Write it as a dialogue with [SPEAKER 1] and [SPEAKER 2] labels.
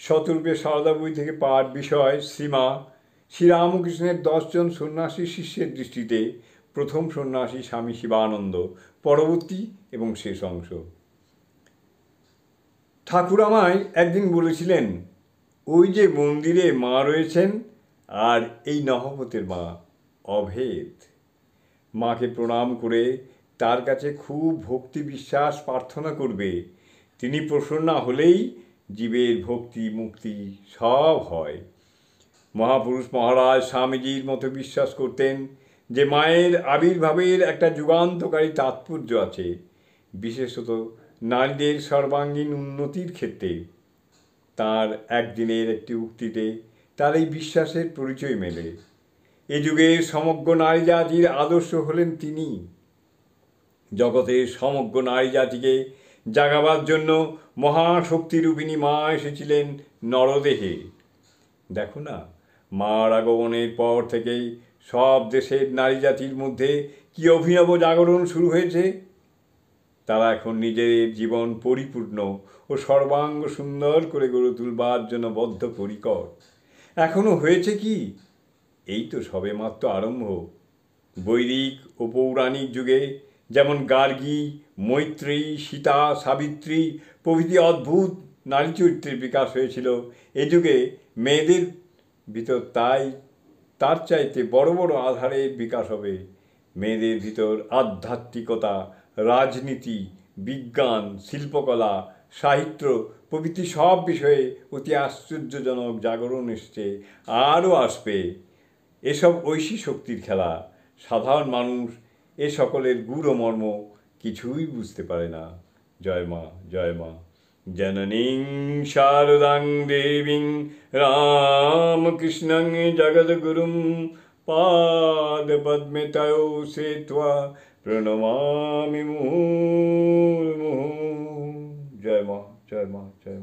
[SPEAKER 1] শতরূপে সারদা বই থেকে পাঠ, বিষয় শ্রীমা শ্রীরামকৃষ্ণের 10 জন সন্ন্যাসী শিষ্যের দৃষ্টিতে প্রথম সন্ন্যাসী স্বামী শিবানন্দ, পরবর্তী এবং শেষ অংশ। ঠাকুর আমায় একদিন বলেছিলেন, ওই যে মন্দিরে মা রয়েছেন আর এই নহবতের মা অভেদ। মাকে প্রণাম করে তার কাছে খুব ভক্তি বিশ্বাস প্রার্থনা করবে, তিনি প্রসন্না হলেই জীবের ভক্তি মুক্তি সব হয়। মহাপুরুষ মহারাজ স্বামীজির মতো বিশ্বাস করতেন যে মায়ের আবির্ভাবের একটা যুগান্তকারী তাৎপর্য আছে, বিশেষত নারীদের সর্বাঙ্গীন উন্নতির ক্ষেত্রে। তাঁর একদিনের একটি উক্তিতে তার এই বিশ্বাসের পরিচয় মেলে। এ যুগের সমগ্র নারী জাতির আদর্শ হলেন তিনি। জগতের সমগ্র নারী জাতিকে জাগাবার জন্য মহাশক্তিরূপিণী মা এসেছিলেন নরদেহে। দেখো না, মার আগমনের পর থেকেই সব দেশের নারী জাতির মধ্যে কি অভিনব জাগরণ শুরু হয়েছে। তারা এখন নিজেদের জীবন পরিপূর্ণ ও সর্বাঙ্গ সুন্দর করে গড়ে তুলবার জন্য বদ্ধপরিকর। এখনো হয়েছে কি? এই তো সবেমাত্র আরম্ভ। বৈদিক ও পৌরাণিক যুগে যেমন গার্গী, মৈত্রেয়ী, সীতা, সাবিত্রী প্রভৃতি অদ্ভুত নারী চরিত্রের বিকাশ হয়েছিল, এ যুগে মেয়েদের ভিতর তার চাইতে বড় বড় আধারের বিকাশ হবে। মেয়েদের ভিতর আধ্যাত্মিকতা, রাজনীতি, বিজ্ঞান, শিল্পকলা, সাহিত্য প্রভৃতি সব বিষয়ে অতি আশ্চর্যজনক জাগরণ এসছে, আরও আসবে। এসব ঐশী শক্তির খেলা। সাধারণ মানুষ এ সকলের গূঢ় মর্ম কিছুই বুঝতে পারে না। জয় মা, জয় মা। জননীং শারদাং দেবীং রামকৃষ্ণং জগদ্গুরুং পাদপদ্মে তয়ো শ্রিত্বা প্রণমামি মুহুর্মুহুঃ। জয় মা, জয় মা, জয়।